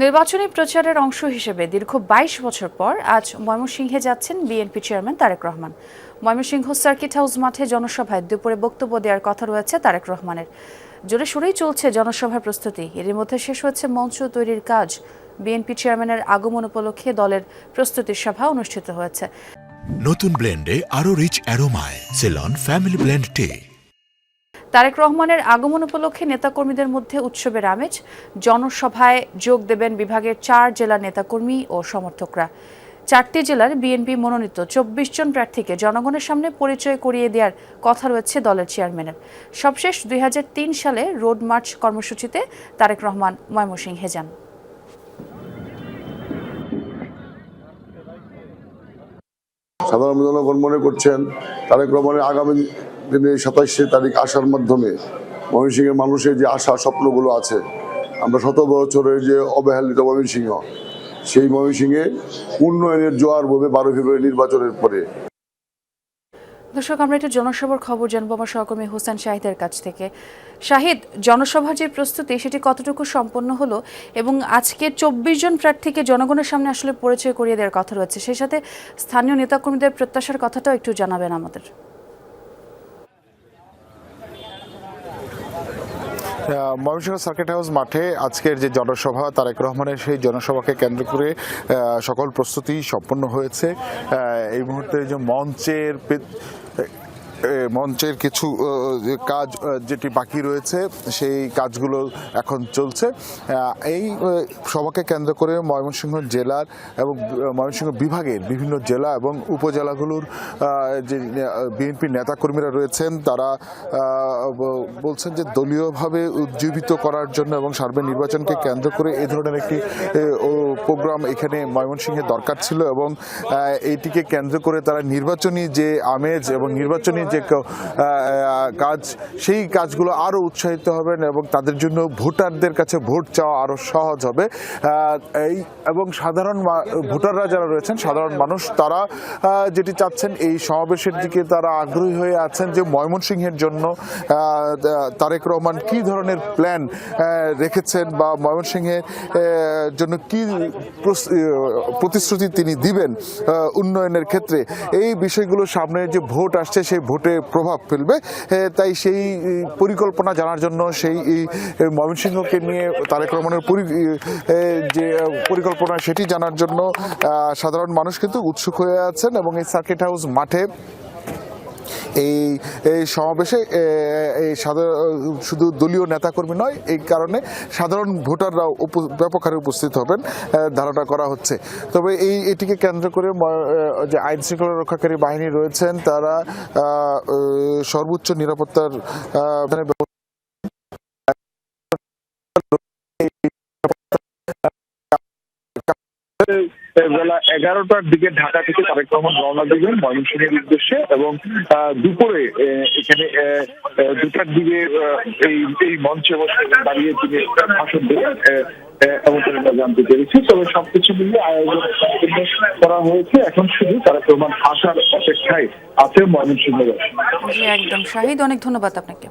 নির্বাচনী প্রচারের অংশ হিসেবে দীর্ঘ ২২ বছর পর আজ ময়মনসিংহে যাচ্ছেন BNP chairman Tarique Rahman. Mymensingh circuit house মাঠে জনসভায় দুপুরে বক্তব্য দেওয়ার কথা রয়েছে তারেক রহমানের। জোরে সোরেই চলছে জনসভার প্রস্তুতি। এর মধ্যে শেষ হচ্ছে মঞ্চ তৈরির কাজ। বিএনপি চেয়ারম্যানের আগমন উপলক্ষে দলের প্রস্তুতির সভা অনুষ্ঠিত হয়েছে। নতুন ব্লেন্ডে আরো রিচ অ্যারোমায় সেলন ফ্যামিলি ব্লেন্ড টে। তারেক রহমানের আগমন উপলক্ষে নেতাকর্মীদের মধ্যে উৎসবের আমেজ। জনসভায় যোগ দেবেন বিভাগের ৪ জেলার নেতাকর্মী ও সমর্থকরা। ৪টি জেলার বিএনপি মনোনীত ২৪ জন প্রার্থীকে জনগণের সামনে পরিচয় করিয়ে দেওয়ার কথা রয়েছে দলের চেয়ারম্যানের। সবশেষ ২০০৩ সালে রোড মার্চ কর্মসূচিতে তারেক রহমান ময়মনসিংহে যান। সাধারণ জনগণ মনে করছেন তারেক রহমানের আগামী দিনে ২৭শে তারিখ আসার মাধ্যমে ময়মনসিংহের মানুষের যে আশা স্বপ্নগুলো আছে, আমরা ১৭ বছরের যে অবহেলিত ময়মনসিংহ, সেই ময়মনসিংহে উন্নয়নের জোয়ার ববে ১২ ফেব্রুয়ারি নির্বাচনের পরে। দর্শক, আমরা একটু জনসভার খবর জানবো আমার সহকর্মী হোসেন শাহিদের কাছ থেকে। শাহিদ, জনসভার যে প্রস্তুতি সেটি কতটুকু সম্পন্ন হলো এবং আজকে ২৪ জন প্রার্থীকে জনগণের সামনে আসলে পরিচয় করিয়ে দেওয়ার কথা রয়েছে, সেই সাথে স্থানীয় নেতাকর্মীদের প্রত্যাশার কথাটাও একটু জানাবেন আমাদের। ময়মনসিংহ সার্কিট হাউস মাঠে আজকের যে জনসভা, তারেক রহমানের সেই জনসভাকে কেন্দ্র করে সকল প্রস্তুতি সম্পন্ন হয়েছে। এই মুহূর্তে যে মঞ্চের কিছু কাজ যেটি বাকি রয়েছে সেই কাজগুলো এখন চলছে। এই সভাকে কেন্দ্র করে ময়মনসিংহ জেলার এবং ময়মনসিংহ বিভাগের বিভিন্ন জেলা এবং উপজেলাগুলোর যে বিএনপি নেতাকর্মীরা রয়েছেন তারা বলছেন যে দলীয়ভাবে উজ্জীবিত করার জন্য এবং সার্বিক নির্বাচনকে কেন্দ্র করে এই ধরনের একটি প্রোগ্রাম এখানে ময়মনসিংহে দরকার ছিল এবং এইটিকে কেন্দ্র করে তারা নির্বাচনী যে আমেজ এবং নির্বাচনী যে কাজ, সেই কাজগুলো আরো উৎসাহিত হবেন এবং তাদের জন্য ভোটারদের কাছে ভোট চাওয়া আরো সহজ হবে। এবং সাধারণ ভোটাররা যারা রয়েছেন, সাধারণ মানুষ, তারা যেটি চাচ্ছেন এই সমাবেশের দিকে তারা আগ্রহী হয়ে আছেন যে ময়মনসিংহের জন্য তারেক রহমান কি ধরনের প্ল্যান রেখেছেন বা ময়মনসিংহের জন্য কি প্রতিশ্রুতি তিনি দিবেন উন্নয়নের ক্ষেত্রে। এই বিষয়গুলো সামনে যে ভোট আসছে সেই ভোটে প্রভাব ফেলবে, তাই সেই পরিকল্পনা জানার জন্য সেই ময়মনসিংহকে নিয়ে তারেক রহমানের যে পরিকল্পনা সেটি জানার জন্য সাধারণ মানুষ কিন্তু উৎসুক হয়ে আছেন এবং এই সার্কিট হাউস মাঠে এই সমাবেশে শুধু দলীয় নেতাকর্মী নয়, এই কারণে সাধারণ ভোটাররাও ব্যাপক হারে উপস্থিত হবেন ধারণা করা হচ্ছে। তবে এটিকে কেন্দ্র করে যে আইন শৃঙ্খলা রক্ষাকারী বাহিনী রয়েছেন তারা সর্বোচ্চ নিরাপত্তার বেলা ১১টার দিকে ঢাকা থেকে তারেক রহমান রওনা দেবেন ময়মনসিংহের উদ্দেশ্যে এবং দুপুরে এখানে ২টার দিকে এই মঞ্চে দাঁড়িয়ে তিনি ভাষণ দেবেন এমনটা আমরা জানতে পেরেছি। তবে সবকিছু মিলিয়ে আয়োজন করা হয়েছে, এখন শুধু তারেক রহমান আসার অপেক্ষায় আছে ময়মনসিংহ। একদম শাহিদ, অনেক ধন্যবাদ আপনাকে।